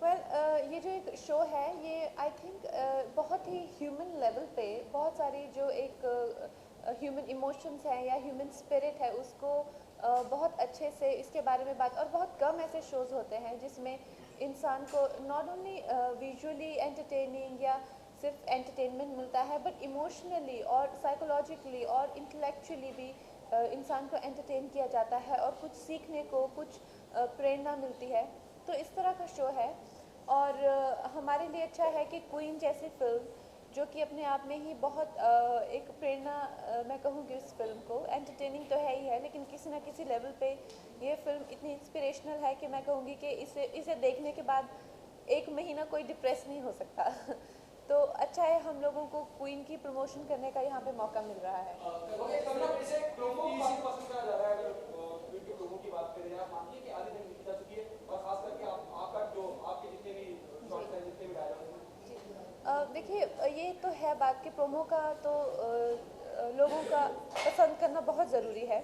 ये जो एक शो है ये आई थिंक बहुत ही ह्यूमन लेवल पे बहुत सारी जो एक ह्यूमन इमोशंस हैं या ह्यूमन स्पिरिट है उसको बहुत अच्छे से इसके बारे में बात, और बहुत कम ऐसे शोज़ होते हैं जिसमें इंसान को नॉट ओनली विजुअली एंटरटेनिंग या सिर्फ एंटरटेनमेंट मिलता है बट इमोशनली और साइकोलॉजिकली और इंटेलेक्चुअली भी इंसान को एंटरटेन किया जाता है और कुछ सीखने को, कुछ प्रेरणा मिलती है। तो इस तरह का शो है और हमारे लिए अच्छा है कि क्वीन जैसी फिल्म जो कि अपने आप में ही बहुत एक प्रेरणा, मैं कहूँगी उस फिल्म को एंटरटेनिंग तो है ही है, लेकिन किसी न किसी लेवल पे ये फिल्म इतनी इंस्पिरेशनल है कि मैं कहूँगी कि इसे देखने के बाद एक महीना कोई डिप्रेस नहीं हो सकता। तो अच्छा है हम लोगों को क्वीन की प्रमोशन करने का यहाँ पे मौका मिल रहा है। देखिए ये तो है बात कि प्रोमो का तो लोगों का पसंद करना बहुत ज़रूरी है,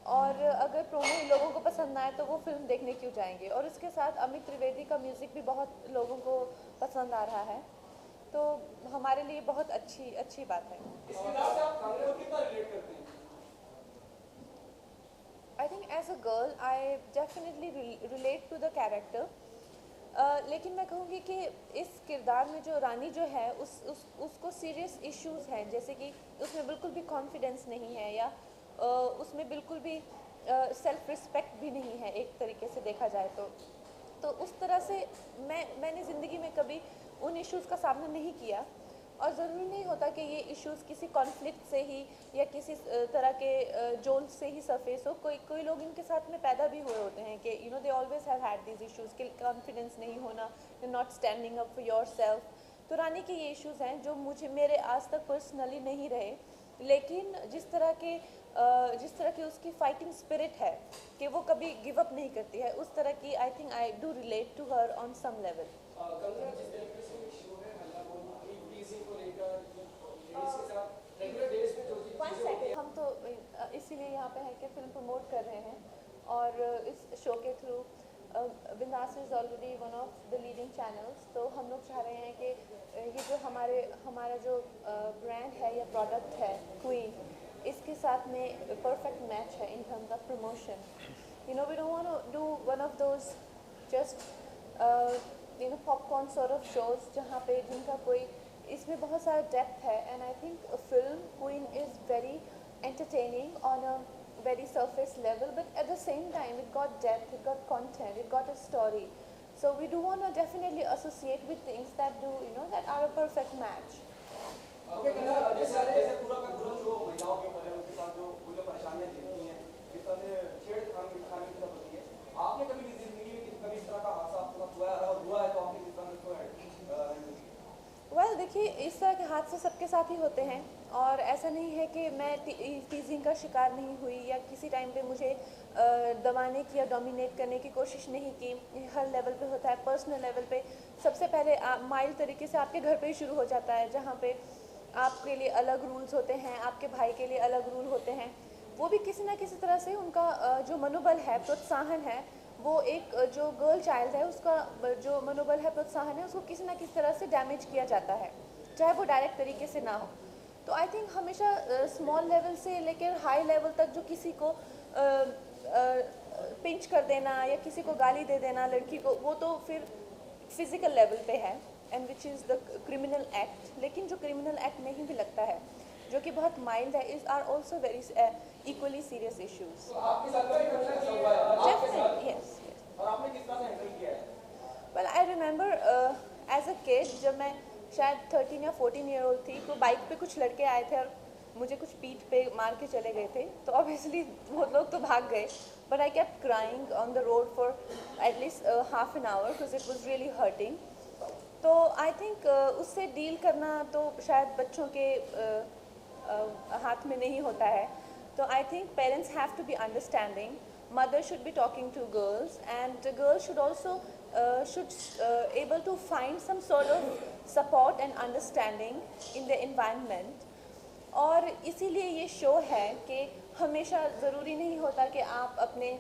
और अगर प्रोमो ही लोगों को पसंद ना आए तो वो फिल्म देखने क्यों जाएंगे। और इसके साथ अमित त्रिवेदी का म्यूज़िक भी बहुत लोगों को पसंद आ रहा है, तो हमारे लिए बहुत अच्छी बात है। I think as a girl I definitely relate to the character, लेकिन मैं कहूँगी कि इस किरदार में जो रानी जो है उसको सीरियस इश्यूज़ हैं, जैसे कि उसमें बिल्कुल भी कॉन्फिडेंस नहीं है या उसमें बिल्कुल भी सेल्फ रिस्पेक्ट भी नहीं है एक तरीके से देखा जाए तो उस तरह से मैंने ज़िंदगी में कभी उन इश्यूज़ का सामना नहीं किया, और ज़रूरी नहीं होता कि ये इश्यूज़ किसी कॉन्फ्लिक्ट से ही या किसी तरह के जोल से ही सरफेस हो। कोई लोग इनके साथ में पैदा भी हुए होते हैं कि you know they always have had these issues कि कॉन्फिडेंस नहीं होना, not standing up for your self. तो रानी के ये इश्यूज़ हैं जो मेरे आज तक पर्सनली नहीं रहे, लेकिन जिस तरह की उसकी फाइटिंग स्पिरिट है कि वो कभी गिव अप नहीं करती है, उस तरह की I think I do relate to her on some level. हम तो इसीलिए यहाँ पे हैं कि फिल्म प्रमोट कर रहे हैं, और इस शो के थ्रू बिंदास is already one of the leading channels, तो हम लोग चाह रहे हैं कि ये जो हमारा जो ब्रांड है या प्रोडक्ट है क्वीन, इसके साथ में परफेक्ट मैच है in terms of promotion. You know we don't want to do one of those just you know popcorn sort of shows जहाँ पे जिनका कोई इसमें बहुत सारा डेप्थ है, and I think film Queen is very entertaining on a very surface level, but at the same time it got depth, it got content, it got a story. So we do want to definitely associate with things that do, you know, that are a perfect match. Okay, जैसे पूरा का पूरा show महिलाओं के ऊपर है, उनके साथ जो परेशानियां झेलती हैं, जिस तरह से छेड़खानी की तरफ होती है, आपने कभी जिंदगी में कभी इस तरह का हादसा आपके साथ हुआ है, और हुआ है तो आपने किस तरह से उसको हैंडल किया? वेल देखिए, इस तरह के हादसे सबके साथ ही होते हैं, और ऐसा नहीं है कि मैं टीजिंग का शिकार नहीं हुई या किसी टाइम पे मुझे दबाने की या डोमिनेट करने की कोशिश नहीं की। हर लेवल पे होता है। पर्सनल लेवल पे सबसे पहले माइल्ड तरीके से आपके घर पे ही शुरू हो जाता है, जहाँ पे आपके लिए अलग रूल्स होते हैं, आपके भाई के लिए अलग रूल होते हैं। वो भी किसी ना किसी तरह से उनका जो मनोबल है, प्रोत्साहन है, वो एक जो गर्ल चाइल्ड है उसका जो मनोबल है, प्रोत्साहन है, उसको किसी ना किसी तरह से डैमेज किया जाता है, चाहे वो डायरेक्ट तरीके से ना हो। तो आई थिंक हमेशा स्मॉल लेवल से लेकर हाई लेवल तक जो किसी को पिंच कर देना या किसी को गाली दे देना लड़की को, वो तो फिर फिजिकल लेवल पे है, and which is the criminal act. लेकिन जो क्रिमिनल एक्ट नहीं भी लगता है, जो कि बहुत माइल्ड है, is are also very equally serious issues. Well I remember as a kid, जब मैं शायद 13 या 14 ईयर ओल्ड थी, तो बाइक पे कुछ लड़के आए थे और मुझे कुछ पीठ पे मार के चले गए थे। तो ऑब्वियसली वो लोग तो भाग गए, but I kept crying on the road for at least half an hour because it was really hurting. तो आई थिंक उससे डील करना तो शायद बच्चों के हाथ में नहीं होता है। तो I think parents have to be understanding, mother should be talking to girls, and the girls should also able to find some sort of support and understanding in their environment. और इसीलिए ये शो है कि हमेशा ज़रूरी नहीं होता कि आप अपने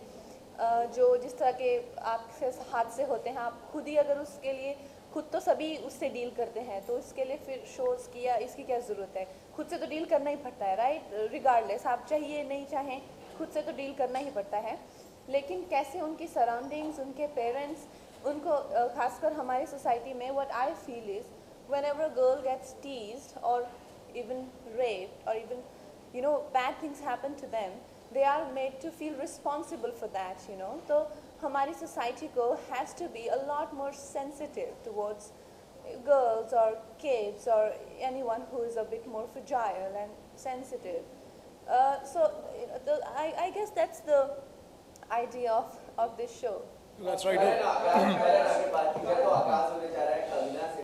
जो जिस तरह के आपसे हादसे होते हैं, आप खुद ही अगर उसके लिए खुद तो सभी उससे डील करते हैं, तो इसके लिए फिर शोज़ की या इसकी क्या ज़रूरत है? खुद से तो डील करना ही पड़ता है, राइट? रिगार्डलेस आप चाहिए नहीं चाहें, खुद से तो डील करना ही पड़ता है। लेकिन कैसे उनकी सराउंडिंग्स, उनके पेरेंट्स उनको खासकर हमारी सोसाइटी में, what I feel is whenever a girl gets teased or even raped or even bad things happen to them, they are made to feel responsible for that. तो हमारी society को has to be a lot more sensitive towards girls or kids or anyone who is a bit more fragile and sensitive. I guess that's the idea of this show. That's right. पहले ना आगे बात की जाए तो आकाश होने जा रहा है कविना से